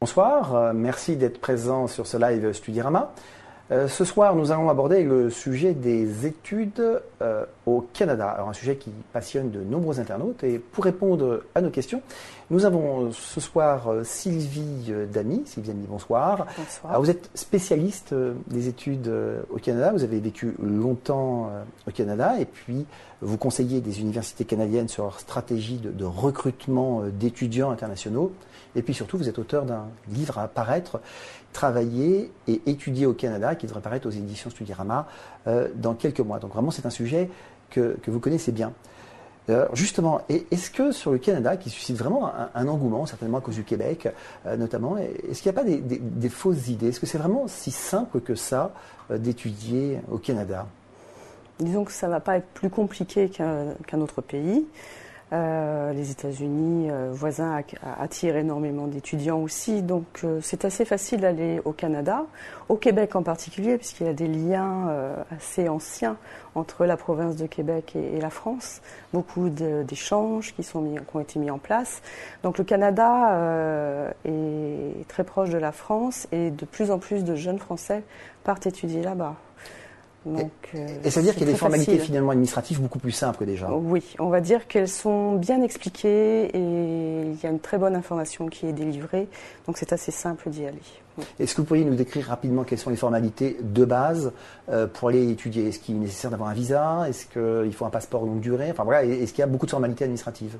Bonsoir, merci d'être présent sur ce live Studirama. Ce soir, nous allons aborder le sujet des études au Canada. Alors, un sujet qui passionne de nombreux internautes. Et pour répondre à nos questions, nous avons ce soir Sylvie Damy. Sylvie Damy, bonsoir. Bonsoir. Alors, vous êtes spécialiste des études au Canada. Vous avez vécu longtemps au Canada et puis vous conseillez des universités canadiennes sur leur stratégie de recrutement d'étudiants internationaux. Et puis surtout, vous êtes auteur d'un livre à paraître, Travailler et étudier au Canada, qui devrait paraître aux éditions Studirama dans quelques mois. Donc vraiment, c'est un sujet que vous connaissez bien. Justement, est-ce que sur le Canada, qui suscite vraiment un engouement, certainement à cause du Québec notamment, est-ce qu'il n'y a pas des fausses idées? Est-ce que c'est vraiment si simple que ça d'étudier au Canada? Disons que ça ne va pas être plus compliqué qu'un autre pays. Les États-Unis voisins attirent énormément d'étudiants aussi, donc c'est assez facile d'aller au Canada, au Québec en particulier, puisqu'il y a des liens assez anciens entre la province de Québec et la France, beaucoup d'échanges qui ont été mis en place. Donc le Canada est très proche de la France et de plus en plus de jeunes Français partent étudier là-bas. Donc, et ça veut dire qu'il y a des formalités finalement administratives beaucoup plus simples que déjà? Oui, on va dire qu'elles sont bien expliquées et il y a une très bonne information qui est délivrée, donc c'est assez simple d'y aller. Est-ce que vous pourriez nous décrire rapidement quelles sont les formalités de base pour aller étudier? Est-ce qu'il est nécessaire d'avoir un visa? Est-ce qu'il faut un passeport longue durée? Enfin voilà, est-ce qu'il y a beaucoup de formalités administratives?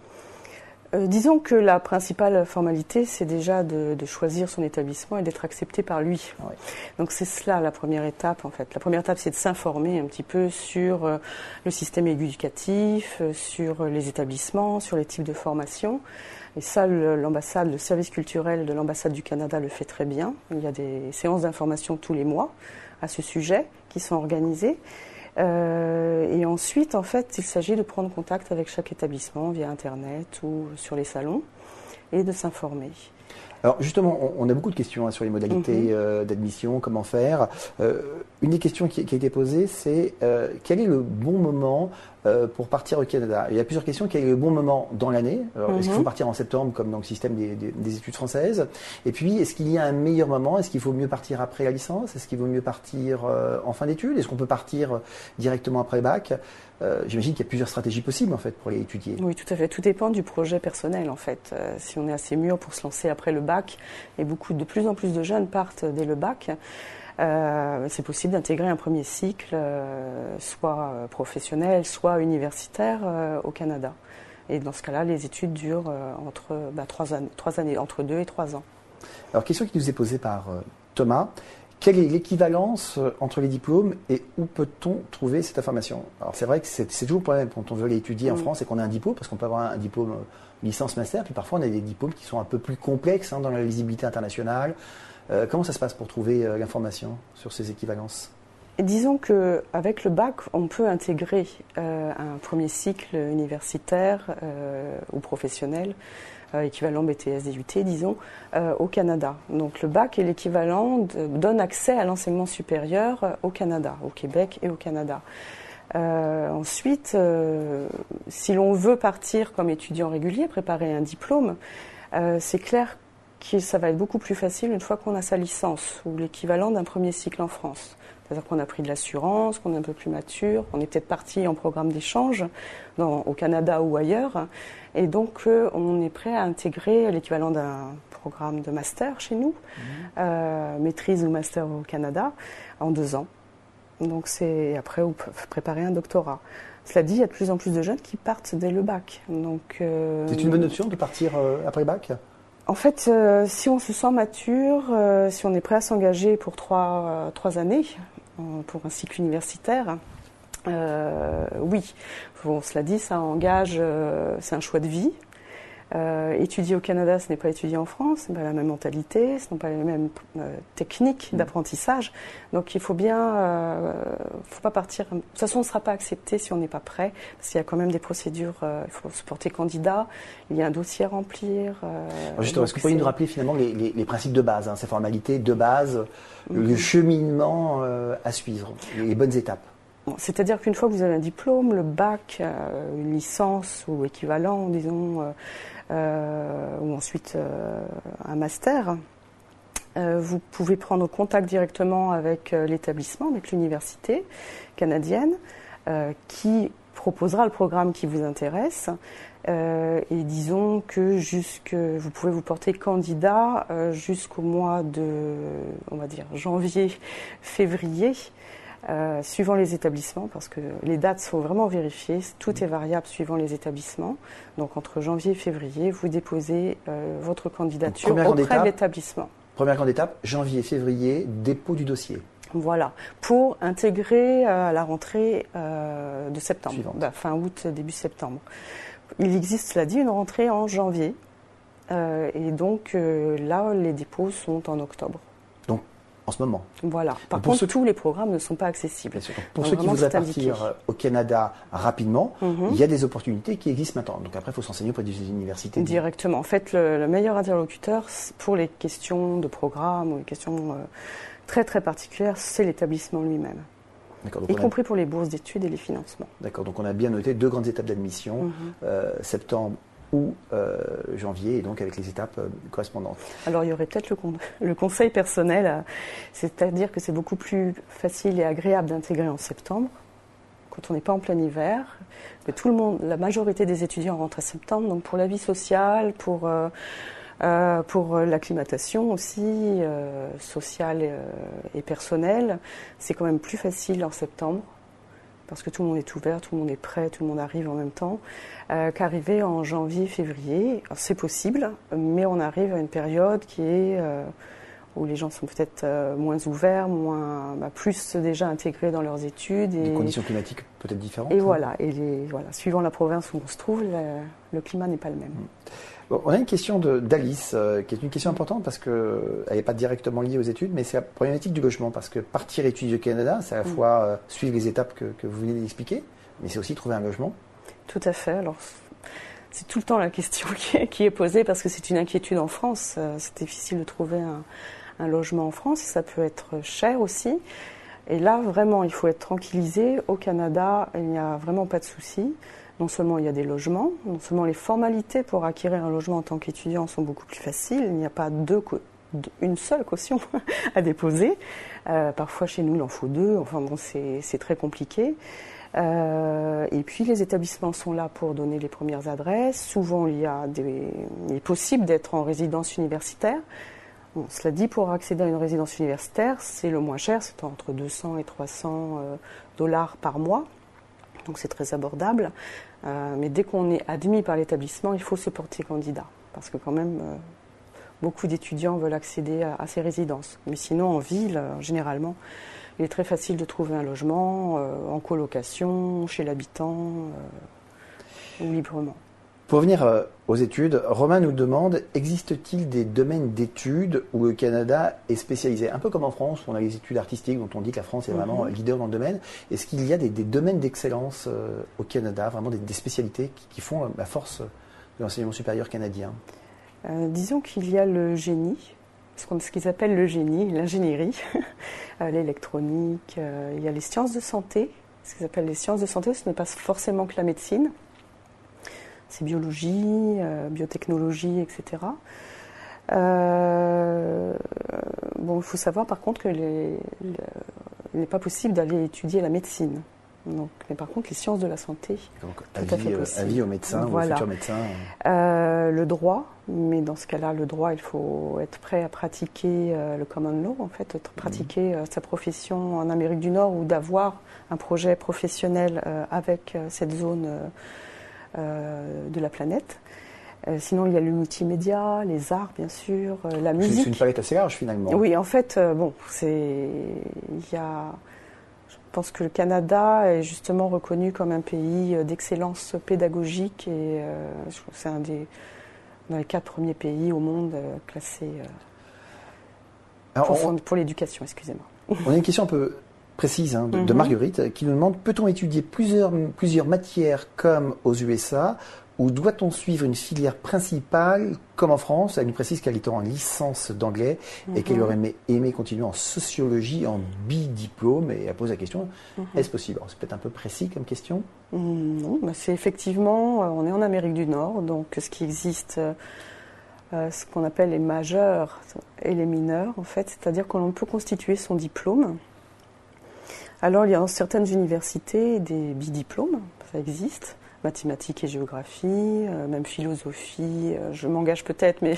Disons que la principale formalité, c'est déjà de choisir son établissement et d'être accepté par lui. Oui. Donc c'est cela la première étape en fait. La première étape, c'est de s'informer un petit peu sur le système éducatif, sur les établissements, sur les types de formation. Et ça, l'ambassade, le service culturel de l'ambassade du Canada le fait très bien. Il y a des séances d'information tous les mois à ce sujet qui sont organisées. Et ensuite, en fait, il s'agit de prendre contact avec chaque établissement via Internet ou sur les salons et de s'informer. Alors justement, on a beaucoup de questions sur les modalités d'admission, comment faire. Une des questions qui a été posée, c'est quel est le bon moment pour partir au Canada? Il y a plusieurs questions. Quel est le bon moment dans l'année? Est-ce qu'il faut partir en septembre comme dans le système des études françaises? Et puis, est-ce qu'il y a un meilleur moment? Est-ce qu'il faut mieux partir après la licence? Est-ce qu'il vaut mieux partir en fin d'études? Est-ce qu'on peut partir directement après le bac? J'imagine qu'il y a plusieurs stratégies possibles en fait pour les étudier. Oui, tout à fait. Tout dépend du projet personnel en fait. Si on est assez mûr pour se lancer après le bac, et de plus en plus de jeunes partent dès le bac, c'est possible d'intégrer un premier cycle, soit professionnel, soit universitaire au Canada. Et dans ce cas-là, les études durent entre 3 années, entre 2 et 3 ans. Alors, question qui nous est posée par Thomas. Quelle est l'équivalence entre les diplômes et où peut-on trouver cette information? Alors c'est vrai que c'est toujours le problème quand on veut aller étudier en France et qu'on a un diplôme, parce qu'on peut avoir un diplôme licence master, puis parfois on a des diplômes qui sont un peu plus complexes dans la lisibilité internationale. Comment ça se passe pour trouver l'information sur ces équivalences? Et disons qu'avec le bac, on peut intégrer un premier cycle universitaire ou professionnel, équivalent BTS DUT, disons, au Canada. Donc le bac est l'équivalent, donne accès à l'enseignement supérieur au Canada, au Québec et au Canada. Ensuite, si l'on veut partir comme étudiant régulier, préparer un diplôme, c'est clair que ça va être beaucoup plus facile une fois qu'on a sa licence ou l'équivalent d'un premier cycle en France. C'est-à-dire qu'on a pris de l'assurance, qu'on est un peu plus mature, qu'on est peut-être parti en programme d'échange au Canada ou ailleurs. Et donc, on est prêt à intégrer l'équivalent d'un programme de master chez nous, maîtrise ou master au Canada, en 2 ans. Donc, après, on peut préparer un doctorat. Cela dit, il y a de plus en plus de jeunes qui partent dès le bac. Donc, c'est une bonne option de partir après le bac? En fait, si on se sent mature, si on est prêt à s'engager pour 3 années, pour un cycle universitaire, oui. Bon, cela dit, ça engage, c'est un choix de vie. Étudier au Canada, ce n'est pas étudier en France, ce n'est pas la même mentalité, ce n'est pas les mêmes techniques d'apprentissage. Donc il faut bien, faut pas partir. De toute façon, on ne sera pas accepté si on n'est pas prêt, parce qu'il y a quand même des procédures. Il faut se porter candidat, il y a un dossier à remplir. Justement, est-ce que vous pourriez nous rappeler finalement les principes de base, ces formalités de base, le cheminement à suivre, les bonnes étapes? C'est-à-dire qu'une fois que vous avez un diplôme, le bac, une licence ou équivalent, disons, ou ensuite un master, vous pouvez prendre contact directement avec l'établissement, avec l'université canadienne, qui proposera le programme qui vous intéresse. Et disons que vous pouvez vous porter candidat jusqu'au mois de, on va dire, janvier, février, suivant les établissements, parce que les dates sont vraiment vérifiées, tout est variable suivant les établissements. Donc entre janvier et février, vous déposez votre candidature auprès de l'établissement. Première grande étape, janvier-février, dépôt du dossier. Voilà, pour intégrer à la rentrée de septembre, fin août, début septembre. Il existe, cela dit, une rentrée en janvier, et donc là, les dépôts sont en octobre. Donc, en ce moment. Voilà. Par contre, tous les programmes ne sont pas accessibles. Bien sûr. Pour ceux qui voudraient partir au Canada rapidement, il y a des opportunités qui existent maintenant. Donc après, il faut s'enseigner auprès des universités. Directement. En fait, le meilleur interlocuteur pour les questions de programme ou les questions très très particulières, c'est l'établissement lui-même. Y compris pour les bourses d'études et les financements. D'accord. Donc on a bien noté 2 grandes étapes d'admission, septembre ou janvier, et donc avec les étapes correspondantes. Alors il y aurait peut-être le conseil personnel, c'est-à-dire que c'est beaucoup plus facile et agréable d'intégrer en septembre, quand on n'est pas en plein hiver. Mais la majorité des étudiants rentrent à septembre, donc pour la vie sociale, pour l'acclimatation aussi, sociale et personnelle, c'est quand même plus facile en septembre, parce que tout le monde est ouvert, tout le monde est prêt, tout le monde arrive en même temps, qu'arriver en janvier, février. Alors, c'est possible, mais on arrive à une période qui est où les gens sont peut-être moins ouverts, plus déjà intégrés dans leurs études. Les conditions climatiques peut-être différentes. Et voilà, suivant la province où on se trouve, le climat n'est pas le même. Bon, on a une question d'Alice, qui est une question importante parce qu'elle n'est pas directement liée aux études, mais c'est la problématique du logement. Parce que partir étudier au Canada, c'est à la fois suivre les étapes que vous venez d'expliquer, mais c'est aussi trouver un logement. Tout à fait. Alors, c'est tout le temps la question qui est posée parce que c'est une inquiétude en France. C'est difficile de trouver un logement en France et ça peut être cher aussi. Et là, vraiment, il faut être tranquillisé. Au Canada, il n'y a vraiment pas de souci. Non seulement il y a des logements, non seulement les formalités pour acquérir un logement en tant qu'étudiant sont beaucoup plus faciles, il n'y a pas une seule caution à déposer. Parfois chez nous il en faut 2, enfin bon c'est très compliqué. Et puis les établissements sont là pour donner les premières adresses. Souvent il est possible d'être en résidence universitaire. Bon, cela dit, pour accéder à une résidence universitaire, c'est le moins cher, c'est entre 200 et 300 $ par mois. Donc c'est très abordable, mais dès qu'on est admis par l'établissement, il faut se porter candidat, parce que quand même, beaucoup d'étudiants veulent accéder à ces résidences. Mais sinon, en ville, généralement, il est très facile de trouver un logement en colocation, chez l'habitant, ou librement. Pour revenir aux études, Romain nous demande, existe-t-il des domaines d'études où le Canada est spécialisé? Un peu comme en France, où on a les études artistiques, dont on dit que la France est vraiment leader dans le domaine. Est-ce qu'il y a des domaines d'excellence au Canada, vraiment des spécialités qui font la force de l'enseignement supérieur canadien? Disons qu'il y a le génie, ce qu'ils appellent le génie, l'ingénierie, l'électronique, il y a les sciences de santé. Ce qu'ils appellent les sciences de santé, ce n'est pas forcément que la médecine. C'est biologie, biotechnologie, etc. Bon, il faut savoir par contre qu'il n'est pas possible d'aller étudier la médecine. Donc, mais par contre, les sciences de la santé, donc, tout à fait possible. Avis aux médecins, voilà. aux futurs médecins. Le droit, mais dans ce cas-là, le droit, il faut être prêt à pratiquer le common law, en fait, pratiquer sa profession en Amérique du Nord ou d'avoir un projet professionnel avec cette zone de la planète. Sinon, il y a le multimédia, les arts, bien sûr, la musique. C'est une palette assez large, finalement. Oui, en fait, je pense que le Canada est justement reconnu comme un pays d'excellence pédagogique et je trouve que c'est dans les 4 premiers pays au monde classés pour l'éducation, excusez-moi. On a une question un peu précise de Marguerite qui nous demande, peut-on étudier plusieurs matières comme aux USA ou doit-on suivre une filière principale comme en France? Elle nous précise qu'elle est en licence d'anglais et qu'elle aurait aimé continuer en sociologie en bidiplôme, et elle pose la question, est-ce possible? C'est peut-être un peu précis comme question. Non, c'est effectivement, on est en Amérique du Nord, donc ce qui existe, ce qu'on appelle les majeurs et les mineurs, en fait, c'est-à-dire qu'on peut constituer son diplôme. Alors, il y a dans certaines universités des bidiplômes, ça existe, mathématiques et géographie, même philosophie, je m'engage peut-être, mais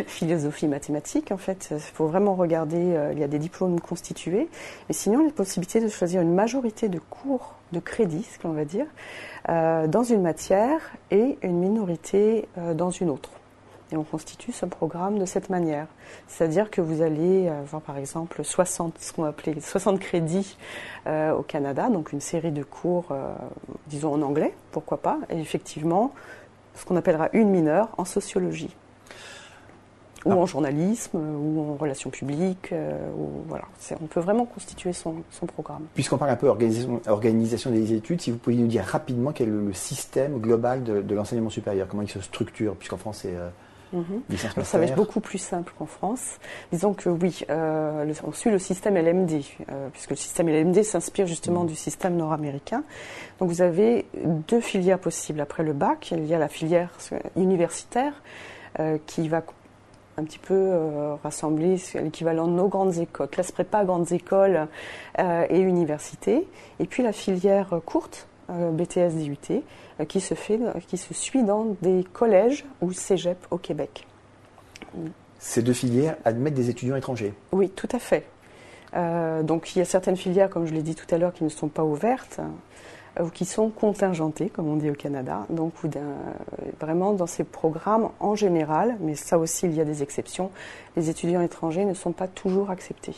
philosophie, mathématiques, en fait, il faut vraiment regarder, il y a des diplômes constitués, mais sinon, il y a la possibilité de choisir une majorité de cours, de crédits, ce qu'on va dire, dans une matière et une minorité dans une autre. Et on constitue ce programme de cette manière. C'est-à-dire que vous allez avoir par exemple 60, ce qu'on va appeler 60 crédits au Canada, donc une série de cours, disons en anglais, pourquoi pas, et effectivement ce qu'on appellera une mineure en sociologie, ou en journalisme, ou en relations publiques, ou voilà. On peut vraiment constituer son programme. Puisqu'on parle un peu organisation des études, si vous pouviez nous dire rapidement quel est le système global de l'enseignement supérieur, comment il se structure, puisqu'en France c'est... Alors, ça va être beaucoup plus simple qu'en France. Disons que oui, on suit le système LMD, puisque le système LMD s'inspire justement du système nord-américain. Donc vous avez deux filières possibles après le bac. Il y a la filière universitaire qui va un petit peu rassembler l'équivalent de nos grandes écoles, classe prépa, grandes écoles et universités. Et puis la filière courte, BTS DUT, qui se suit dans des collèges ou cégep au Québec. Ces deux filières admettent des étudiants étrangers? Oui, tout à fait. Donc il y a certaines filières, comme je l'ai dit tout à l'heure, qui ne sont pas ouvertes ou qui sont contingentées, comme on dit au Canada. Donc vraiment dans ces programmes en général, mais ça aussi il y a des exceptions, les étudiants étrangers ne sont pas toujours acceptés.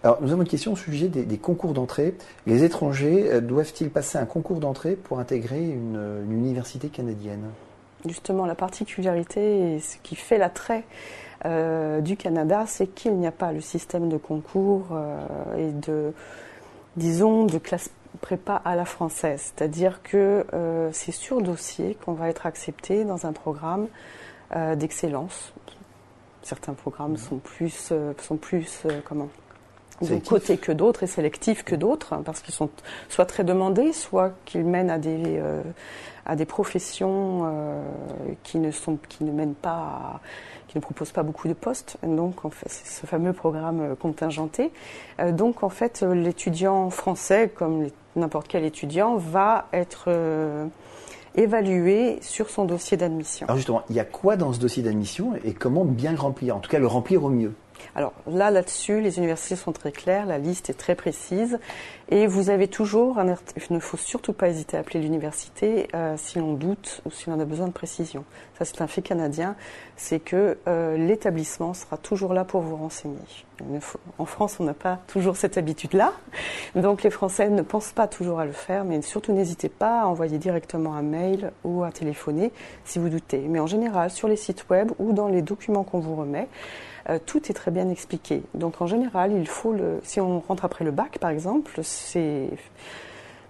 Alors, nous avons une question au sujet des concours d'entrée. Les étrangers doivent-ils passer un concours d'entrée pour intégrer une université canadienne? Justement, la particularité et ce qui fait l'attrait du Canada, c'est qu'il n'y a pas le système de concours et de classe prépa à la française. C'est-à-dire que c'est sur dossier qu'on va être accepté dans un programme d'excellence. Certains programmes sont plus cotés que d'autres et sélectifs que d'autres, parce qu'ils sont soit très demandés, soit qu'ils mènent à des professions qui ne proposent pas beaucoup de postes. Donc, en fait, c'est ce fameux programme contingenté. Donc, en fait, l'étudiant français, comme n'importe quel étudiant, va être évalué sur son dossier d'admission. Alors justement, il y a quoi dans ce dossier d'admission et comment bien le remplir? En tout cas, le remplir au mieux. Alors là-dessus, les universités sont très claires, la liste est très précise et vous avez toujours, il ne faut surtout pas hésiter à appeler l'université si l'on doute ou si l'on a besoin de précision. Ça, c'est un fait canadien, c'est que l'établissement sera toujours là pour vous renseigner. En France, on n'a pas toujours cette habitude-là, donc les Français ne pensent pas toujours à le faire, mais surtout n'hésitez pas à envoyer directement un mail ou à téléphoner si vous doutez. Mais en général, sur les sites web ou dans les documents qu'on vous remet, tout est très bien expliqué. Donc en général, si on rentre après le bac par exemple, c'est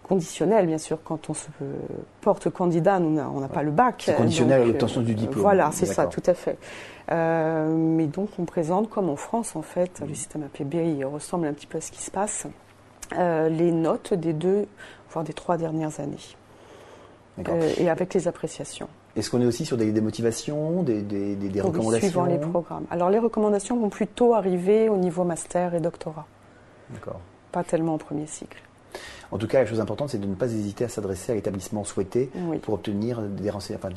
conditionnel bien sûr. Quand on se porte candidat, on n'a pas le bac. C'est conditionnel à l'obtention du diplôme. Voilà, c'est ça, tout à fait. Mais donc on présente, comme en France en fait, le système APB il ressemble un petit peu à ce qui se passe, les notes des 2 voire des 3 dernières années. Et avec les appréciations. Est-ce qu'on est aussi sur des motivations, des recommandations? Suivant les programmes. Alors les recommandations vont plutôt arriver au niveau master et doctorat. D'accord. Pas tellement au premier cycle. En tout cas, la chose importante, c'est de ne pas hésiter à s'adresser à l'établissement souhaité pour obtenir des renseignements.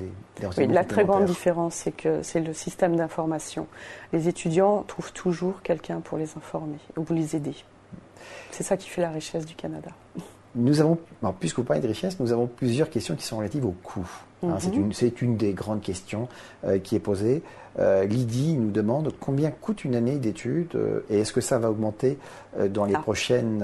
Oui, la très grande différence, c'est que c'est le système d'information. Les étudiants trouvent toujours quelqu'un pour les informer ou pour les aider. C'est ça qui fait la richesse du Canada. Nous avons, puisque vous parlez de richesse, nous avons plusieurs questions qui sont relatives au coût. C'est une des grandes questions qui est posée. Lydie nous demande combien coûte une année d'études et est-ce que ça va augmenter dans les prochaines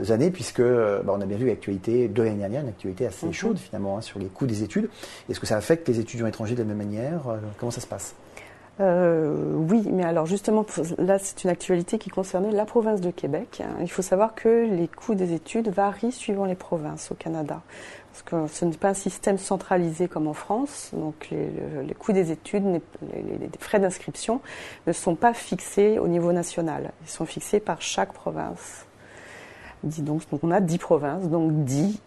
années, puisque on a bien vu l'actualité de l'année dernière, une actualité assez chaude finalement sur les coûts des études. Est-ce que ça affecte les étudiants étrangers de la même manière? Comment ça se passe? Oui, mais alors justement, là c'est une actualité qui concernait la province de Québec. Il faut savoir que les coûts des études varient suivant les provinces au Canada. Parce que ce n'est pas un système centralisé comme en France, donc les coûts des études, les frais d'inscription ne sont pas fixés au niveau national. Ils sont fixés par chaque province. Donc on a 10 provinces, donc 10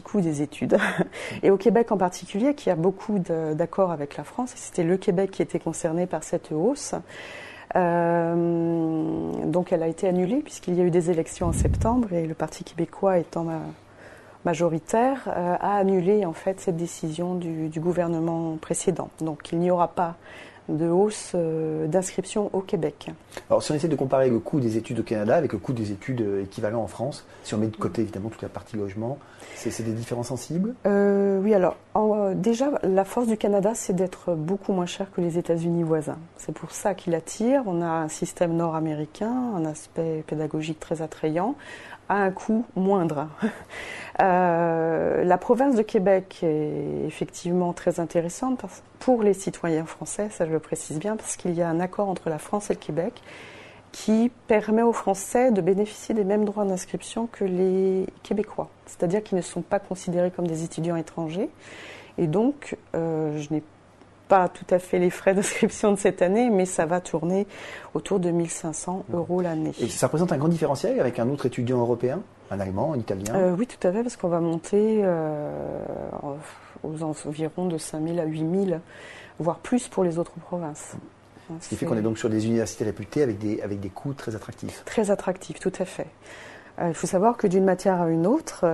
coûts des études. Et au Québec en particulier, qui a beaucoup d'accords avec la France, et c'était le Québec qui était concerné par cette hausse. Donc elle a été annulée puisqu'il y a eu des élections en septembre et le Parti québécois étant majoritaire a annulé en fait cette décision du gouvernement précédent. Donc il n'y aura pas de hausse d'inscription au Québec. Alors si on essaie de comparer le coût des études au Canada avec le coût des études équivalents en France, si on met de côté évidemment toute la partie logement, c'est des différences sensibles? Oui, alors déjà la force du Canada c'est d'être beaucoup moins cher que les États-Unis voisins. C'est pour ça qu'il attire. On a un système nord-américain, un aspect pédagogique très attrayant, à un coût moindre. La province de Québec est effectivement très intéressante pour les citoyens français, ça je le précise bien, parce qu'il y a un accord entre la France et le Québec qui permet aux Français de bénéficier des mêmes droits d'inscription que les Québécois, c'est-à-dire qu'ils ne sont pas considérés comme des étudiants étrangers. Et donc, je n'ai pas tout à fait les frais d'inscription de cette année, mais ça va tourner autour de 1 500 € l'année. Et ça représente un grand différentiel avec un autre étudiant européen, un allemand, un italien? Oui, tout à fait, parce qu'on va monter aux environs de 5 000 à 8 000, voire plus pour les autres provinces. Ce qui fait qu'on est donc sur des universités réputées avec des coûts très attractifs. Très attractifs, tout à fait. Il faut savoir que d'une matière à une autre,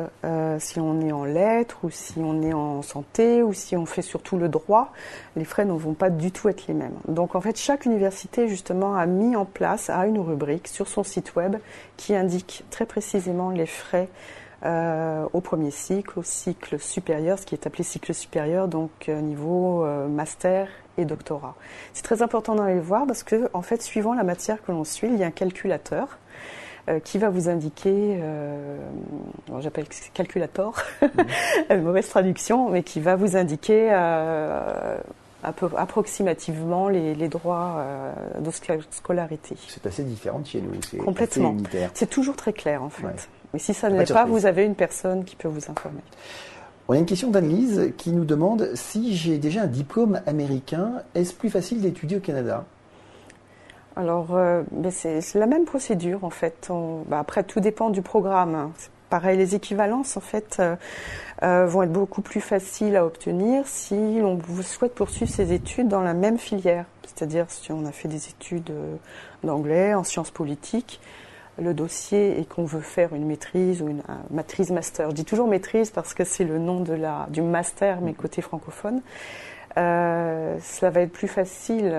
si on est en lettres ou si on est en santé ou si on fait surtout le droit, les frais ne vont pas du tout être les mêmes. Donc en fait, chaque université justement a mis en place, a une rubrique sur son site web qui indique très précisément les frais au premier cycle, au cycle supérieur, ce qui est appelé cycle supérieur, donc niveau master et doctorat. C'est très important d'aller le voir parce que en fait, suivant la matière que l'on suit, il y a un calculateur qui va vous indiquer, j'appelle calculator, mauvaise traduction, mais qui va vous indiquer approximativement les droits de scolarité. C'est assez différent de chez nous, c'est complètement assez unitaire. C'est toujours très clair en fait. Ouais. Mais si ça ne l'est pas, vous avez une personne qui peut vous informer. On a une question d'Anne-Lise qui nous demande si j'ai déjà un diplôme américain, est-ce plus facile d'étudier au Canada? Alors, c'est la même procédure en fait. Après, tout dépend du programme. C'est pareil, les équivalences en fait vont être beaucoup plus faciles à obtenir si l'on souhaite poursuivre ses études dans la même filière. C'est-à-dire si on a fait des études d'anglais, en sciences politiques, le dossier et qu'on veut faire une maîtrise ou une maîtrise master. Je dis toujours maîtrise parce que c'est le nom du master, mais côté francophone. Ça va être plus facile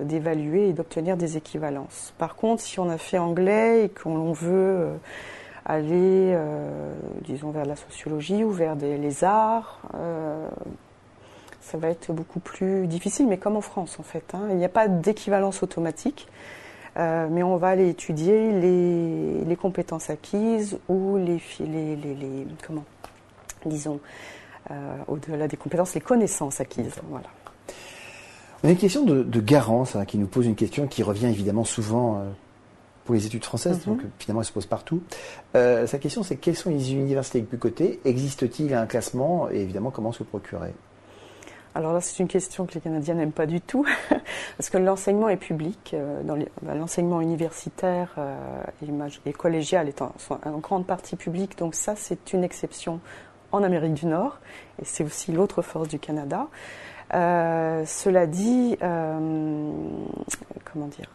d'évaluer et d'obtenir des équivalences. Par contre, si on a fait anglais et qu'on veut aller, disons, vers la sociologie ou vers les arts, ça va être beaucoup plus difficile, mais comme en France en fait. Il n'y a pas d'équivalence automatique, mais on va aller étudier les compétences acquises ou au-delà des compétences, les connaissances acquises. Voilà. On a une question de Garance qui nous pose une question qui revient évidemment souvent pour les études françaises, donc finalement elle se pose partout. Sa question c'est quelles sont les universités les plus cotées? Existe-t-il un classement? Et évidemment comment se le procurer? Alors là, c'est une question que les Canadiens n'aiment pas du tout, parce que l'enseignement est public, l'enseignement universitaire et collégial est en grande partie public, donc ça c'est une exception en Amérique du Nord, et c'est aussi l'autre force du Canada. Cela dit, comment dire,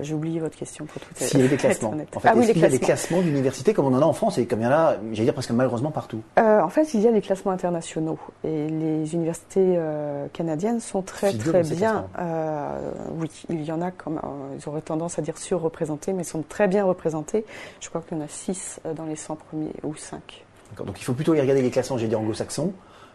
j'ai oublié votre question pour tout à l'heure. S'il y a des classements. En fait, est-ce qu'il y a des classements d'université comme on en a en France et comme il y en a, j'allais dire presque malheureusement partout? En fait, il y a les classements internationaux et les universités canadiennes sont très bien. Oui, il y en a ils auraient tendance à dire surreprésentées, mais sont très bien représentées. Je crois qu'il y en a 6 dans les 100 premiers ou 5. D'accord, donc il faut plutôt y regarder les classements, j'ai dit anglo-saxons.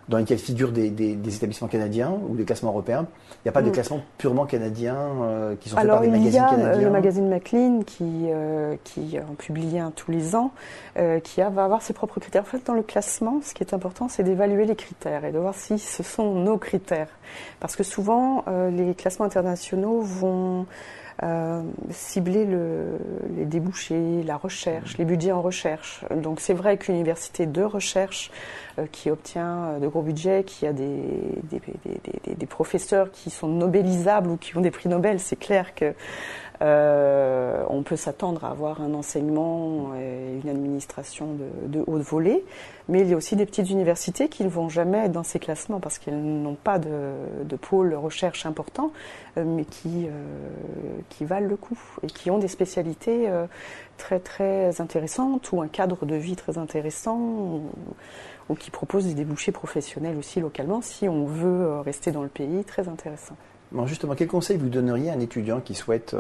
dans lesquels figurent des établissements canadiens ou des classements européens. Il n'y a pas de classement purement canadien qui sont faits par des magazines canadiens. Alors, il y a le magazine Maclean qui en publie un tous les ans, va avoir ses propres critères. En fait, dans le classement, ce qui est important, c'est d'évaluer les critères et de voir si ce sont nos critères. Parce que souvent, les classements internationaux vont cibler les débouchés, la recherche, les budgets en recherche. Donc c'est vrai qu'une université de recherche qui obtient de gros budgets, qui a des professeurs qui sont nobelisables ou qui ont des prix Nobel, c'est clair que on peut s'attendre à avoir un enseignement et une administration de haute volée, mais il y a aussi des petites universités qui ne vont jamais être dans ces classements parce qu'elles n'ont pas de pôle recherche important, mais qui valent le coup et qui ont des spécialités très très intéressantes ou un cadre de vie très intéressant ou qui proposent des débouchés professionnels aussi localement si on veut rester dans le pays, très intéressant. Bon, justement, quel conseil vous donneriez à un étudiant qui souhaite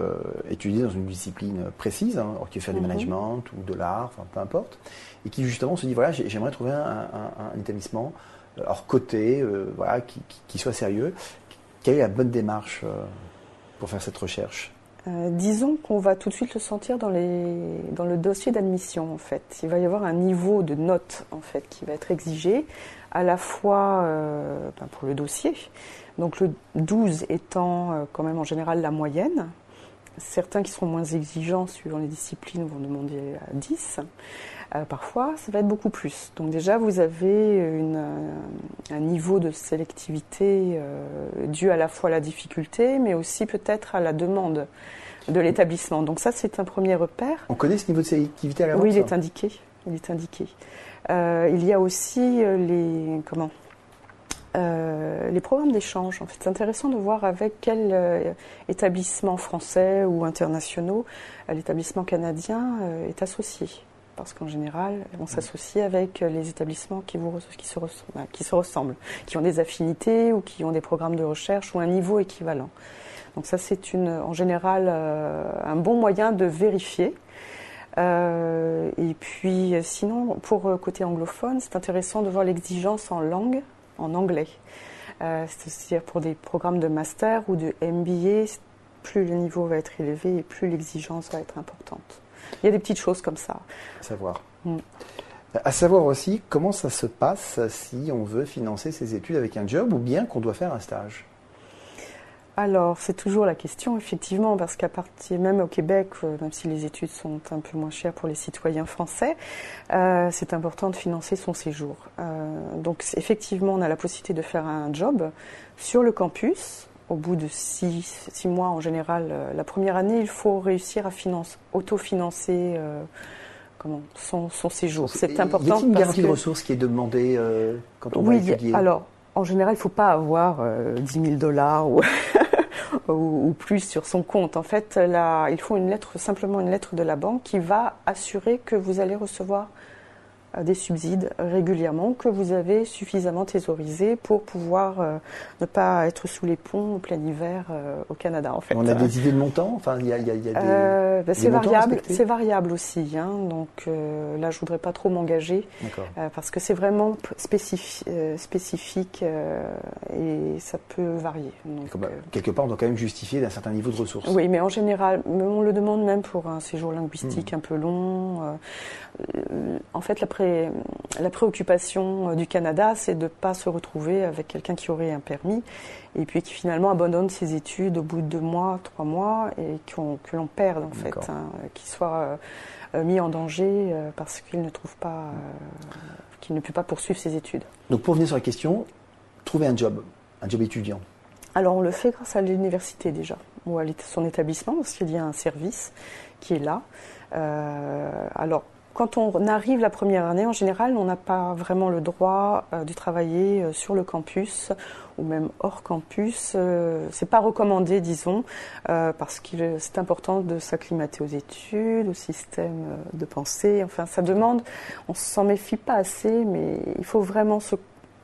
étudier dans une discipline précise, qui veut faire du management ou de l'art, enfin, peu importe, et qui justement se dit, voilà, j'aimerais trouver un établissement hors coté, voilà, qui soit sérieux. Quelle est la bonne démarche pour faire cette recherche ? Disons qu'on va tout de suite le sentir dans le dossier d'admission, en fait. Il va y avoir un niveau de notes, en fait, qui va être exigé, à la fois pour le dossier, donc le 12 étant quand même en général la moyenne. Certains qui seront moins exigeants suivant les disciplines vont demander à 10. Parfois, ça va être beaucoup plus. Donc déjà, vous avez un niveau de sélectivité dû à la fois à la difficulté, mais aussi peut-être à la demande de l'établissement. Donc ça, c'est un premier repère. On connaît ce niveau de sélectivité à l'avance ? Oui, il est indiqué. Il y a aussi les programmes d'échange. En fait, c'est intéressant de voir avec quel établissement français ou internationaux l'établissement canadien est associé. Parce qu'en général, on s'associe avec les établissements qui se ressemblent, qui ont des affinités ou qui ont des programmes de recherche ou un niveau équivalent. Donc ça, c'est en général un bon moyen de vérifier. Et puis sinon, pour côté anglophone, c'est intéressant de voir l'exigence en langue, en anglais. C'est-à-dire pour des programmes de master ou de MBA, plus le niveau va être élevé et plus l'exigence va être importante. Il y a des petites choses comme ça. À savoir. À savoir aussi comment ça se passe si on veut financer ses études avec un job ou bien qu'on doit faire un stage. Alors, c'est toujours la question, effectivement, parce qu'à partir, même au Québec, même si les études sont un peu moins chères pour les citoyens français, c'est important de financer son séjour. Donc, effectivement, on a la possibilité de faire un job sur le campus. Au bout de 6 mois, en général, la première année, il faut réussir à autofinancer son séjour. C'est important. Y a-t-il une garantie de ressources qui est demandée quand on va étudier ? Alors, en général, il ne faut pas avoir 10 000 $ ou plus sur son compte. En fait, là, il faut simplement une lettre de la banque qui va assurer que vous allez recevoir des subsides régulièrement, que vous avez suffisamment thésaurisé pour pouvoir ne pas être sous les ponts en plein hiver au Canada. En fait. On a des idées de montants ? Enfin, il y a des c'est montants variable. C'est variable aussi. Donc là, je voudrais pas trop m'engager parce que c'est vraiment spécifique et ça peut varier. Donc, quelque part, on doit quand même justifier d'un certain niveau de ressources. Oui, mais en général, on le demande même pour un séjour linguistique un peu long. En fait, la préoccupation du Canada, c'est de ne pas se retrouver avec quelqu'un qui aurait un permis et puis qui finalement abandonne ses études au bout de 2 mois, 3 mois et que l'on perde en fait, qui soit mis en danger parce qu'il ne trouve pas, qu'il ne peut pas poursuivre ses études. Donc pour revenir sur la question, trouver un job étudiant. Alors on le fait grâce à l'université déjà, ou à son établissement, parce qu'il y a un service qui est là. Alors quand on arrive la première année, en général, on n'a pas vraiment le droit de travailler sur le campus ou même hors campus. C'est pas recommandé, disons, parce que c'est important de s'acclimater aux études, au système de pensée. Enfin, ça demande, on s'en méfie pas assez, mais il faut vraiment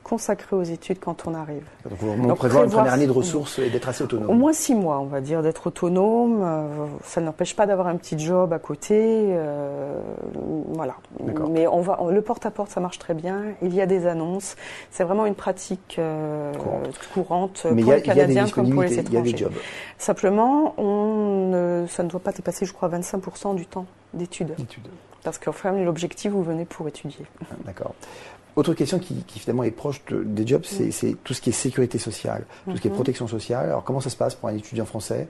consacré aux études quand on arrive. Donc on prévoit une première année de ressources et d'être assez autonome. Au moins 6 mois, on va dire, d'être autonome. Ça n'empêche pas d'avoir un petit job à côté. Voilà. Mais le porte-à-porte, ça marche très bien. Il y a des annonces. C'est vraiment une pratique courante pour les Canadiens comme pour les étrangers. Il y a des jobs. Simplement, ça ne doit pas dépasser, je crois, 25% du temps d'études. Parce qu'enfin, l'objectif, vous venez pour étudier. D'accord. Autre question qui finalement est proche des jobs, c'est tout ce qui est sécurité sociale, tout ce qui est protection sociale. Alors comment ça se passe pour un étudiant français?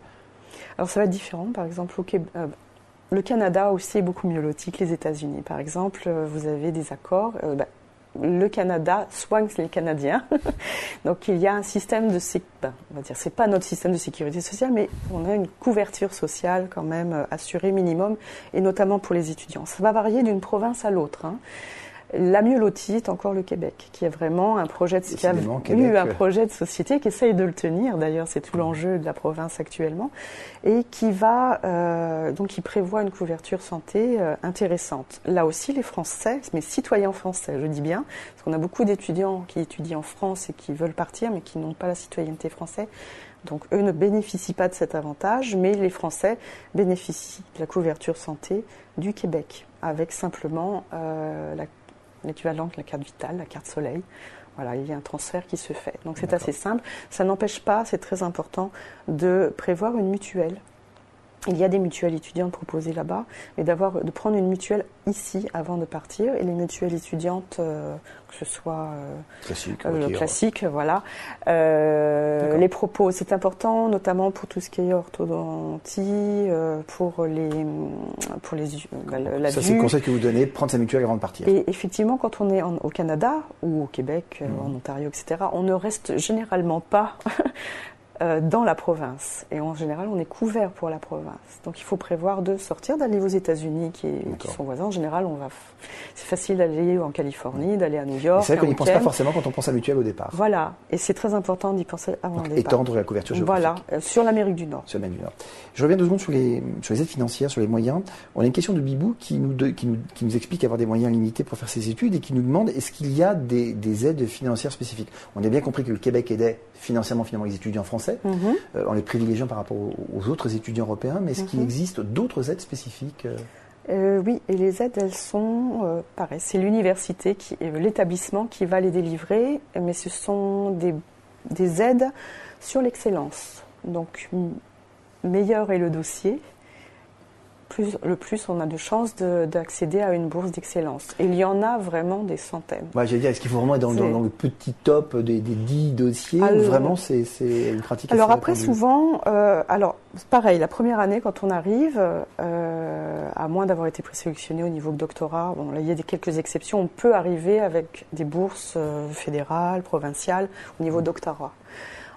Alors ça va être différent. Par exemple, le Canada aussi est beaucoup mieux loti que les États-Unis. Par exemple, vous avez des accords. Le Canada soigne les Canadiens. Donc il y a un système on va dire, c'est pas notre système de sécurité sociale, mais on a une couverture sociale quand même assurée minimum, et notamment pour les étudiants. Ça va varier d'une province à l'autre. La mieux lotie est encore le Québec, qui a vraiment un projet un projet de société, qui essaye de le tenir. D'ailleurs, c'est tout l'enjeu de la province actuellement, et qui qui prévoit une couverture santé intéressante. Là aussi, les Français, mes citoyens français, je dis bien, parce qu'on a beaucoup d'étudiants qui étudient en France et qui veulent partir, mais qui n'ont pas la citoyenneté française. Donc, eux ne bénéficient pas de cet avantage, mais les Français bénéficient de la couverture santé du Québec, avec simplement l'équivalent de la carte vitale, la carte soleil. Voilà, il y a un transfert qui se fait. Donc c'est assez simple. Ça n'empêche pas, c'est très important, de prévoir une mutuelle. Il y a des mutuelles étudiantes proposées là-bas, mais de prendre une mutuelle ici avant de partir. Et les mutuelles étudiantes, que ce soit classique, voilà. Les propos, c'est important, notamment pour tout ce qui est orthodontie, pour la ça, vue. c'est le conseil que vous donnez, prendre sa mutuelle avant de partir. Et effectivement, quand on est au Canada ou au Québec, en Ontario, etc., on ne reste généralement pas dans la province. Et en général, on est couvert pour la province. Donc il faut prévoir de sortir, d'aller aux États-Unis qui sont voisins. En général, c'est facile d'aller en Californie, d'aller à New York. C'est vrai qu'on n'y pense pas forcément quand on pense à mutuelle au départ. Voilà. Et c'est très important d'y penser avant le départ. Étendre la couverture géographique. Voilà. Sur l'Amérique du Nord. Sur l'Amérique du Nord. Je reviens 2 secondes sur les aides financières, sur les moyens. On a une question de Bibou qui nous explique avoir des moyens limités pour faire ses études et qui nous demande est-ce qu'il y a des aides financières spécifiques. On a bien compris que le Québec aidait financièrement les étudiants français, en les privilégiant par rapport aux autres étudiants européens, mais est-ce qu'il existe d'autres aides spécifiques? Oui, et les aides, elles sont pareil. C'est l'université, l'établissement qui va les délivrer, mais ce sont des aides sur l'excellence. Donc, meilleur est le dossier, le plus on a de chances d'accéder à une bourse d'excellence. Et il y en a vraiment des centaines. J'allais dire, est-ce qu'il faut vraiment être dans le petit top des 10 dossiers ou vraiment c'est une pratique alors assez après, répandue? souvent, pareil, la première année, quand on arrive, à moins d'avoir été présélectionné au niveau de doctorat, là, il y a quelques exceptions, on peut arriver avec des bourses fédérales, provinciales, au niveau doctorat.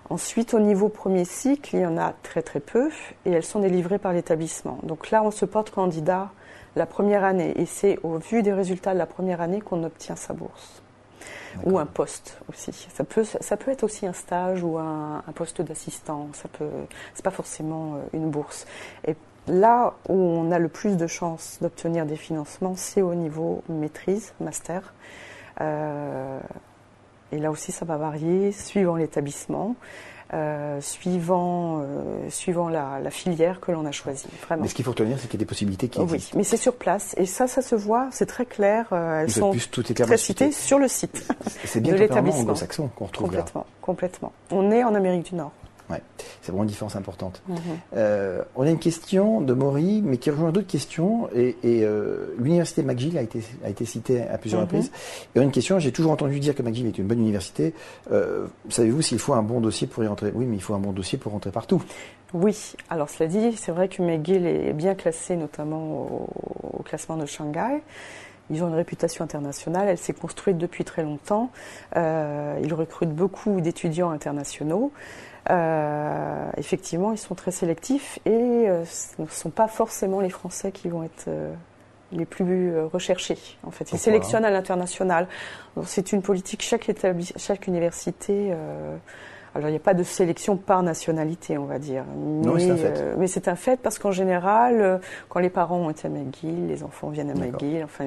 Ensuite, au niveau premier cycle, il y en a très très peu et elles sont délivrées par l'établissement. Donc là, on se porte candidat la première année et c'est au vu des résultats de la première année qu'on obtient sa bourse. Ou un poste aussi. Ça peut être aussi un stage ou un poste d'assistant. C'est pas forcément une bourse. Et là où on a le plus de chances d'obtenir des financements, c'est au niveau maîtrise, master. Et là aussi, ça va varier suivant l'établissement, suivant la filière que l'on a choisie. Vraiment. Mais ce qu'il faut retenir, c'est qu'il y a des possibilités qui existent. Oui, mais c'est sur place. Et ça se voit, c'est très clair. Elles sont très citées sur le site c'est bien de l'établissement. anglo-saxon qu'on retrouve Complètement. On est en Amérique du Nord. Ouais, c'est vraiment une différence importante. On a une question de Maury, mais qui rejoint d'autres questions. Et l'université McGill a été citée à plusieurs reprises. Et on a une question, j'ai toujours entendu dire que McGill est une bonne université. Savez-vous s'il faut un bon dossier pour y rentrer? Oui, mais il faut un bon dossier pour rentrer partout. Oui, alors cela dit, c'est vrai que McGill est bien classée, notamment au classement de Shanghai. Ils ont une réputation internationale, elle s'est construite depuis très longtemps. Ils recrutent beaucoup d'étudiants internationaux. Effectivement, ils sont très sélectifs et ce ne sont pas forcément les Français qui vont être les plus recherchés. En fait, ils sélectionnent à l'international. Donc, c'est une politique. Chaque université Alors, il n'y a pas de sélection par nationalité, on va dire. Non, c'est un fait. Mais c'est un fait parce qu'en général, quand les parents ont été à McGill, les enfants viennent à D'accord. McGill. Enfin,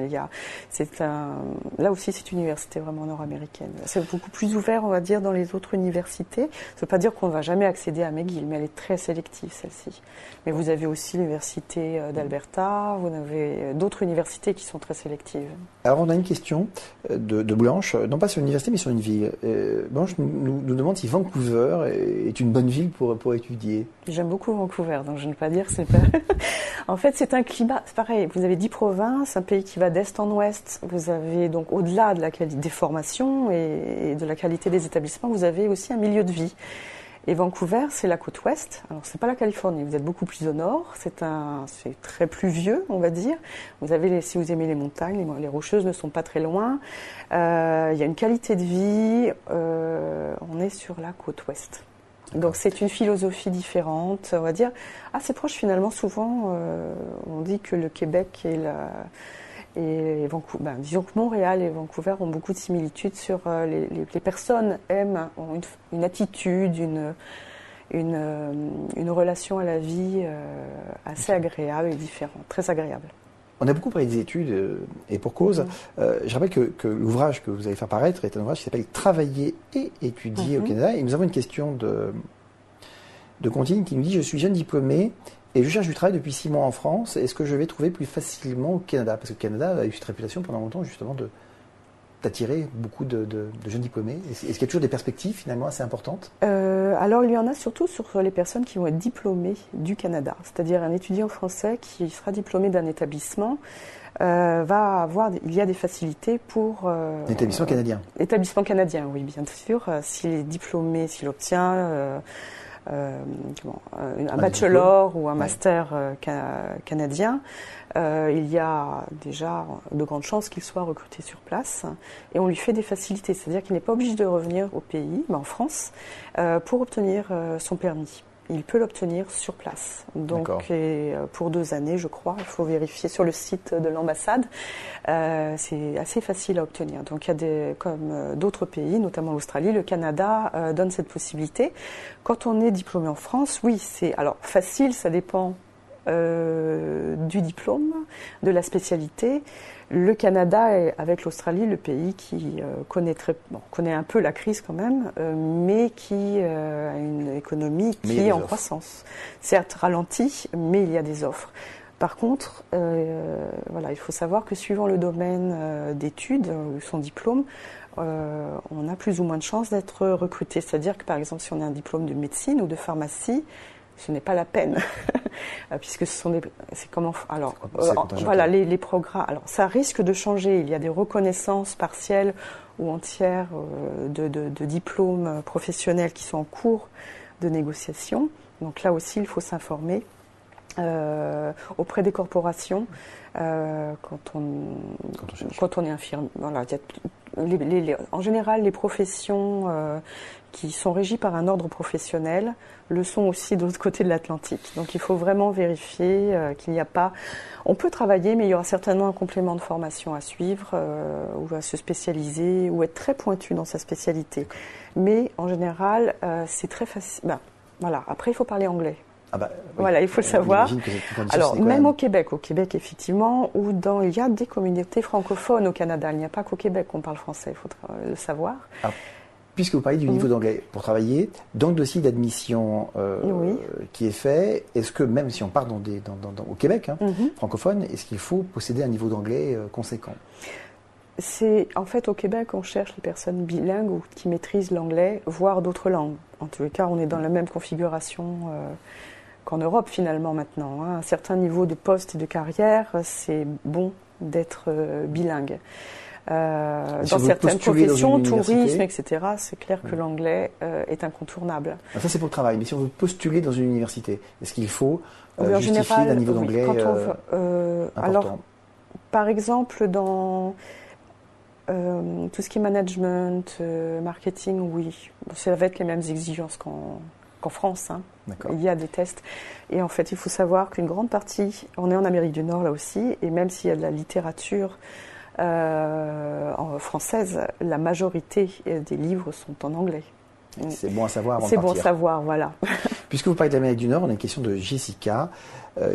là aussi, c'est une université vraiment nord-américaine. C'est beaucoup plus ouvert, on va dire, dans les autres universités. Ça ne veut pas dire qu'on ne va jamais accéder à McGill, mais elle est très sélective, celle-ci. Mais vous avez aussi l'université d'Alberta, vous avez d'autres universités qui sont très sélectives. Alors, on a une question de Blanche, non pas sur l'université, mais sur une ville. Blanche nous demande si Vancouver est une bonne ville pour étudier. J'aime beaucoup Vancouver, donc je ne vais pas dire que c'est pas... En fait, c'est un climat, c'est pareil, vous avez 10 provinces, un pays qui va d'est en ouest, vous avez donc au-delà de la qualité des formations et de la qualité des établissements, vous avez aussi un milieu de vie. Et Vancouver, c'est la côte ouest. Alors, c'est pas la Californie. Vous êtes beaucoup plus au nord. C'est très pluvieux, on va dire. Vous avez si vous aimez les montagnes, les Rocheuses ne sont pas très loin. Il y a une qualité de vie. On est sur la côte ouest. Donc, c'est une philosophie différente, on va dire. Assez proche, finalement. Souvent, on dit que le Québec et Vancouver, disons que Montréal et Vancouver ont beaucoup de similitudes sur les personnes ont une attitude, une relation à la vie assez agréable et différente, très agréable. On a beaucoup parlé des études et pour cause. Je rappelle que l'ouvrage que vous allez faire paraître est un ouvrage qui s'appelle Travailler et étudier au Canada. Et nous avons une question de Contine qui nous dit: je suis jeune diplômé et je cherche du travail depuis 6 mois en France. Est-ce que je vais trouver plus facilement au Canada? Parce que le Canada a eu cette réputation pendant longtemps justement d'attirer beaucoup de jeunes diplômés. Est-ce qu'il y a toujours des perspectives finalement assez importantes? Alors il y en a surtout sur les personnes qui vont être diplômées du Canada. C'est-à-dire un étudiant français qui sera diplômé d'un établissement il y a des facilités pour... L'établissement canadien. L'établissement canadien, oui, bien sûr. S'il est diplômé, s'il obtient... un bachelor ou un master canadien, il y a déjà de grandes chances qu'il soit recruté sur place et on lui fait des facilités, c'est-à-dire qu'il n'est pas obligé de revenir au pays, en France, pour obtenir son permis. Il peut l'obtenir sur place. Donc, pour 2 années, je crois, il faut vérifier sur le site de l'ambassade. C'est assez facile à obtenir. Donc, il y a comme d'autres pays, notamment l'Australie, le Canada donne cette possibilité. Quand on est diplômé en France, oui, alors facile, ça dépend du diplôme, de la spécialité. Le Canada est, avec l'Australie, le pays qui connaît un peu la crise quand même, mais qui a une économie qui est en croissance. Certes ralentie, mais il y a des offres. Par contre, il faut savoir que suivant le domaine d'études, son diplôme, on a plus ou moins de chances d'être recruté. C'est-à-dire que par exemple, si on a un diplôme de médecine ou de pharmacie, ce n'est pas la peine, puisque c'est comment. Alors, les programmes. Alors, ça risque de changer. Il y a des reconnaissances partielles ou entières de diplômes professionnels qui sont en cours de négociation. Donc là aussi, il faut s'informer auprès des corporations quand on est infirmier. Voilà, en général, les professions qui sont régies par un ordre professionnel le sont aussi de l'autre côté de l'Atlantique. Donc il faut vraiment vérifier qu'il n'y a pas... On peut travailler, mais il y aura certainement un complément de formation à suivre ou à se spécialiser ou être très pointu dans sa spécialité. Mais en général, c'est très facile. Après, il faut parler anglais. Oui. Voilà, il faut le savoir. Alors, même au Québec, effectivement, il y a des communautés francophones au Canada. Il n'y a pas qu'au Québec qu'on parle français, il faut le savoir. Alors, puisque vous parlez du niveau d'anglais pour travailler, dans le dossier d'admission qui est fait, est-ce que même si on part au Québec, francophone, est-ce qu'il faut posséder un niveau d'anglais conséquent? En fait, au Québec, on cherche les personnes bilingues ou qui maîtrisent l'anglais, voire d'autres langues. En tous les cas, on est dans la même configuration qu'en Europe, finalement, maintenant. À un certain niveau de poste et de carrière, c'est bon d'être bilingue. Dans certaines professions, tourisme, etc., c'est clair que l'anglais est incontournable. Alors ça, c'est pour le travail. Mais si on veut postuler dans une université, est-ce qu'il faut justifier d'un niveau d'anglais important? Alors, par exemple, dans... tout ce qui est management, marketing, oui. Ça va être les mêmes exigences qu'en France. Il y a des tests. Et en fait, il faut savoir qu'une grande partie, on est en Amérique du Nord là aussi, et même s'il y a de la littérature française, la majorité des livres sont en anglais. C'est bon à savoir avant de C'est partir. bon à savoir, voilà. Puisque vous parlez de l'Amérique du Nord, on a une question de Jessica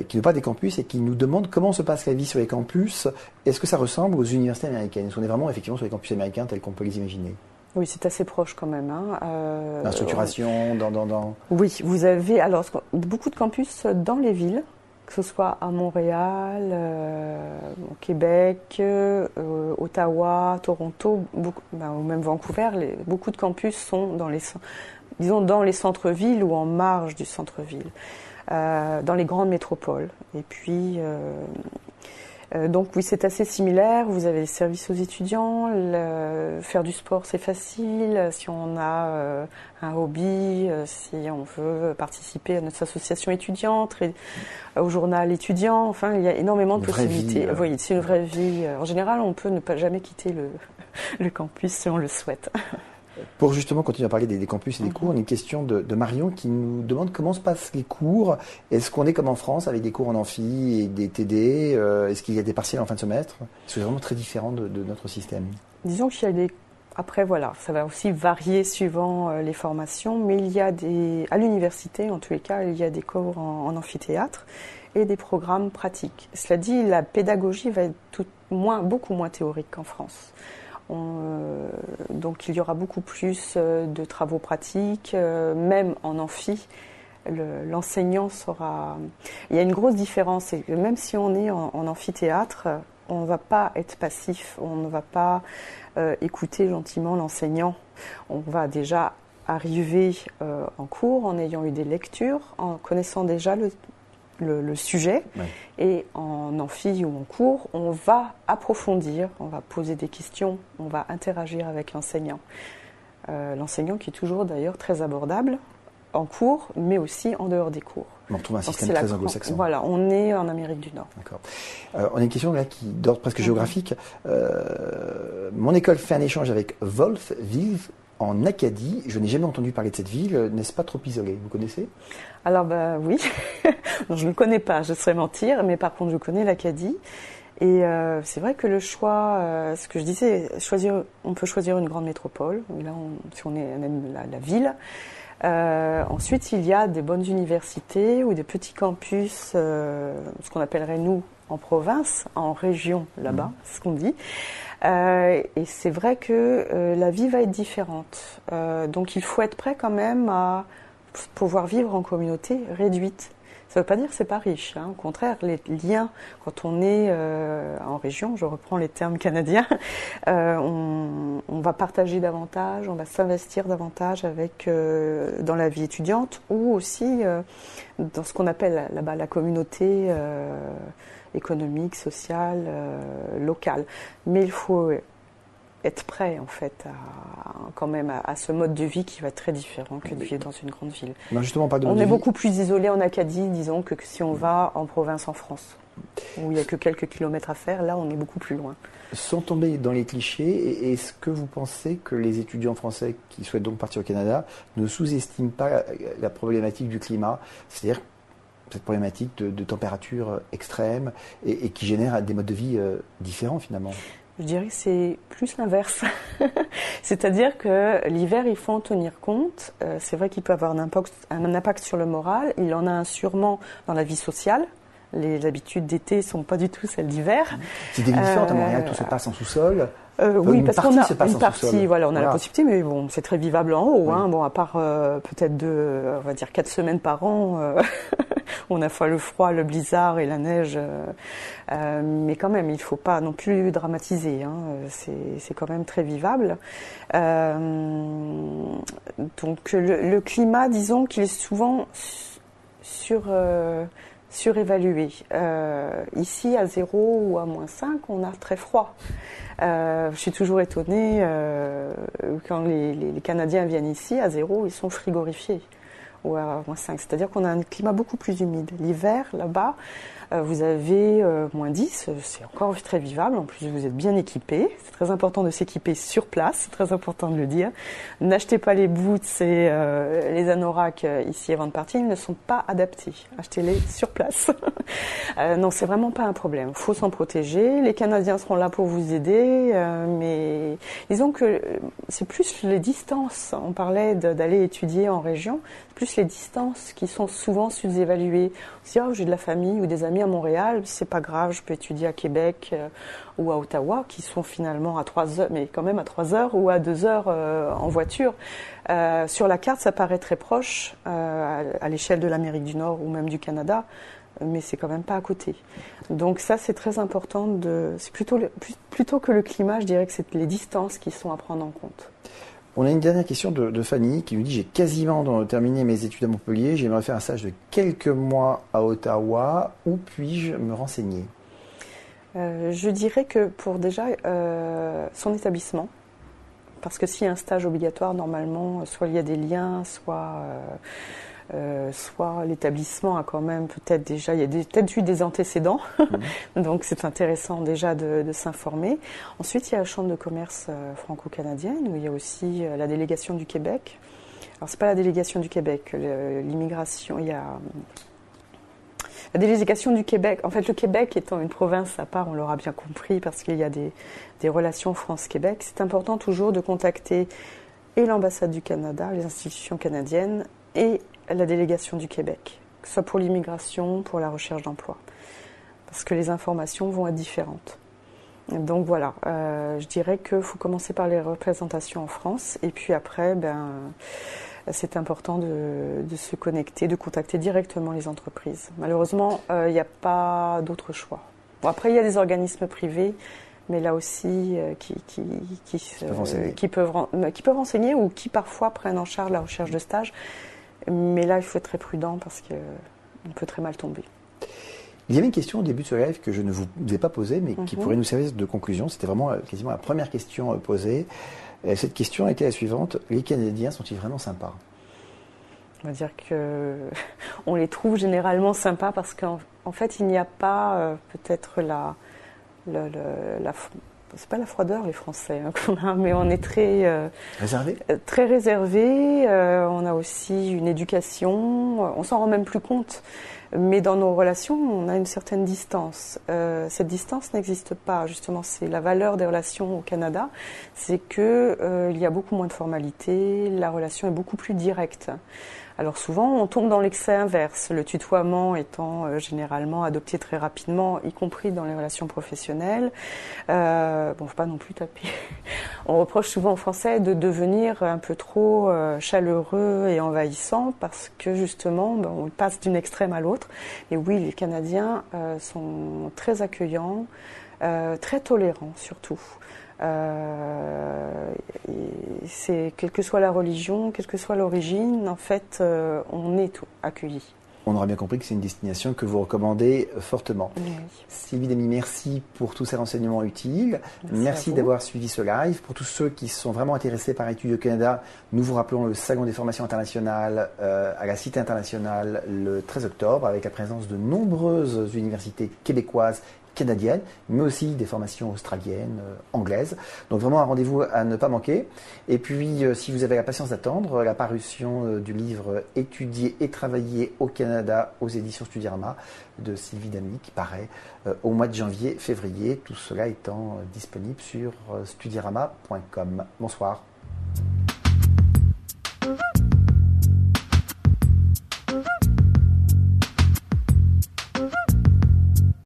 qui nous parle des campus et qui nous demande comment se passe la vie sur les campus. Est-ce que ça ressemble aux universités américaines? Est-ce qu'on est vraiment effectivement sur les campus américains tels qu'on peut les imaginer? Oui, c'est assez proche quand même. La structuration, Oui, vous avez alors beaucoup de campus dans les villes, que ce soit à Montréal, au Québec, Ottawa, Toronto, ou même Vancouver. Beaucoup de campus sont dans les centres-villes ou en marge du centre-ville, dans les grandes métropoles. Et puis, donc oui, c'est assez similaire. Vous avez les services aux étudiants. Faire du sport, c'est facile. Si on a un hobby, si on veut participer à notre association étudiante, au journal étudiant, enfin, il y a énormément de possibilités. Oui, c'est une vraie vie. En général, on peut ne pas jamais quitter le campus si on le souhaite. Pour justement continuer à parler des campus et des cours, on a une question de Marion qui nous demande comment se passent les cours. Est-ce qu'on est comme en France avec des cours en amphi et des TD? Est-ce qu'il y a des partiels en fin de semestre? C'est vraiment très différent de notre système. Disons qu'il y a Après, voilà, ça va aussi varier suivant les formations, mais il y a à l'université, en tous les cas, il y a des cours en amphithéâtre et des programmes pratiques. Cela dit, la pédagogie va être beaucoup moins théorique qu'en France. Donc il y aura beaucoup plus de travaux pratiques, même en amphi. L'enseignant sera... Il y a une grosse différence, c'est que même si on est en amphithéâtre, on ne va pas être passif, on ne va pas écouter gentiment l'enseignant. On va déjà arriver en cours en ayant eu des lectures, en connaissant déjà le sujet, ouais. Et en amphi ou en cours, on va approfondir, on va poser des questions, on va interagir avec l'enseignant. L'enseignant qui est toujours d'ailleurs très abordable en cours, mais aussi en dehors des cours. On retrouve un système très anglo-saxon. Voilà, on est en Amérique du Nord. D'accord. On a une question là d'ordre presque géographique. Mon école fait un échange avec Wolfville en Acadie. Je n'ai jamais entendu parler de cette ville. N'est-ce pas trop isolé? Vous connaissez? Alors oui. Non, je ne connais pas, je serais mentir, mais par contre je connais l'Acadie. Et c'est vrai que le choix, ce que je disais, on peut choisir une grande métropole. Là, si on aime la ville. Ensuite, il y a des bonnes universités ou des petits campus, ce qu'on appellerait nous en province, en région là-bas, c'est ce qu'on dit. Et c'est vrai que la vie va être différente. Donc il faut être prêt quand même à pouvoir vivre en communauté réduite. Ça ne veut pas dire que c'est pas riche, hein. Au contraire, les liens, quand on est en région, je reprends les termes canadiens, on va partager davantage, on va s'investir davantage dans la vie étudiante ou aussi dans ce qu'on appelle là-bas la communauté économique, sociale, locale. Mais il faut être prêt en fait quand même à ce mode de vie qui va être très différent que de vivre dans une grande ville. Non, justement, on est beaucoup plus isolé en Acadie, disons, que si on va en province en France, où il n'y a que quelques kilomètres à faire. Là, on est beaucoup plus loin. Sans tomber dans les clichés, est-ce que vous pensez que les étudiants français qui souhaitent donc partir au Canada ne sous-estiment pas la problématique du climat, c'est-à-dire cette problématique de température extrême et qui génère des modes de vie différents finalement? Je dirais que c'est plus l'inverse. C'est-à-dire que l'hiver, il faut en tenir compte. C'est vrai qu'il peut avoir un impact sur le moral. Il en a un sûrement dans la vie sociale. Les habitudes d'été ne sont pas du tout celles d'hiver. C'est des villes fortes à Montréal, tout se passe en sous-sol. Oui, parce qu'on a une partie, voilà, on a la possibilité, mais bon, c'est très vivable en haut. Oui. Hein, bon, à part peut-être on va dire 4 semaines par an, on a fois le froid, le blizzard et la neige. Mais quand même, il ne faut pas non plus dramatiser. Hein, c'est quand même très vivable. Donc le climat, disons qu'il est souvent surévalué. Ici, à 0 ou à -5, on a très froid. Je suis toujours étonnée quand les Canadiens viennent ici, à 0, ils sont frigorifiés. ou à -5. C'est-à-dire qu'on a un climat beaucoup plus humide. L'hiver, là-bas, vous avez -10, c'est encore très vivable. En plus, vous êtes bien équipé. C'est très important de s'équiper sur place, c'est très important de le dire. N'achetez pas les boots et les anoraks ici avant de partir, ils ne sont pas adaptés. Achetez-les sur place. Non, c'est vraiment pas un problème. Il faut s'en protéger. Les Canadiens seront là pour vous aider, mais disons que c'est plus les distances. On parlait d'aller étudier en région, c'est plus les distances qui sont souvent sous-évaluées. On se dit, oh, j'ai de la famille ou des amis à Montréal, c'est pas grave, je peux étudier à Québec ou à Ottawa, qui sont finalement à 3 heures, mais quand même à 3 heures ou à 2 heures en voiture. Sur la carte, ça paraît très proche à l'échelle de l'Amérique du Nord ou même du Canada, mais c'est quand même pas à côté. Donc ça, c'est très important. C'est plutôt que le climat, je dirais que c'est les distances qui sont à prendre en compte. On a une dernière question de Fanny qui nous dit « J'ai quasiment terminé mes études à Montpellier, j'aimerais faire un stage de quelques mois à Ottawa, où puis-je me renseigner ?» Je dirais que pour déjà son établissement, parce que s'il y a un stage obligatoire, normalement, soit il y a des liens, soit l'établissement a quand même peut-être déjà, il y a peut-être eu des antécédents, donc c'est intéressant déjà de s'informer. Ensuite, il y a la Chambre de commerce franco-canadienne, où il y a aussi la délégation du Québec. Alors, c'est pas la délégation du Québec, l'immigration, il y a la délégation du Québec. En fait, le Québec étant une province à part, on l'aura bien compris, parce qu'il y a des relations France-Québec. C'est important toujours de contacter et l'ambassade du Canada, les institutions canadiennes, et la délégation du Québec, que ce soit pour l'immigration, pour la recherche d'emploi, parce que les informations vont être différentes. Donc voilà, je dirais qu'il faut commencer par les représentations en France, et puis après, c'est important de se connecter, de contacter directement les entreprises. Malheureusement, il n'y a pas d'autre choix. Bon, après, il y a des organismes privés, mais là aussi, qui peuvent renseigner ou qui parfois prennent en charge la recherche de stage. Mais là, il faut être très prudent parce qu'on peut très mal tomber. Il y avait une question au début de ce live que je ne vous ai pas posée, mais qui pourrait nous servir de conclusion. C'était vraiment quasiment la première question posée. Cette question était la suivante. Les Canadiens sont-ils vraiment sympas ? On va dire qu'on les trouve généralement sympas parce qu'en fait, il n'y a pas peut-être c'est pas la froideur, les Français, qu'on a, mais on est très réservé. Très réservé. On a aussi une éducation. On s'en rend même plus compte. Mais dans nos relations, on a une certaine distance. Cette distance n'existe pas. Justement, c'est la valeur des relations au Canada. C'est que il y a beaucoup moins de formalités. La relation est beaucoup plus directe. Alors souvent, on tombe dans l'excès inverse, le tutoiement étant généralement adopté très rapidement, y compris dans les relations professionnelles. Faut pas non plus taper. On reproche souvent aux Français de devenir un peu trop chaleureux et envahissant parce que justement, on passe d'une extrême à l'autre. Et oui, les Canadiens sont très accueillants, très tolérants surtout. C'est quelle que soit la religion, quelle que soit l'origine, en fait, on est accueillis. On aura bien compris que c'est une destination que vous recommandez fortement. Oui. Sylvie Damy, merci pour tous ces renseignements utiles. Merci d'avoir suivi ce live. Pour tous ceux qui sont vraiment intéressés par Études au Canada, nous vous rappelons le Salon des formations internationales à la Cité internationale le 13 octobre avec la présence de nombreuses universités québécoises, canadiennes, mais aussi des formations australiennes, anglaises. Donc vraiment un rendez-vous à ne pas manquer. Et puis, si vous avez la patience d'attendre, la parution du livre « Étudier et travailler au Canada » aux éditions Studirama de Sylvie Damy qui paraît au mois de janvier-février. Tout cela étant disponible sur studirama.com. Bonsoir.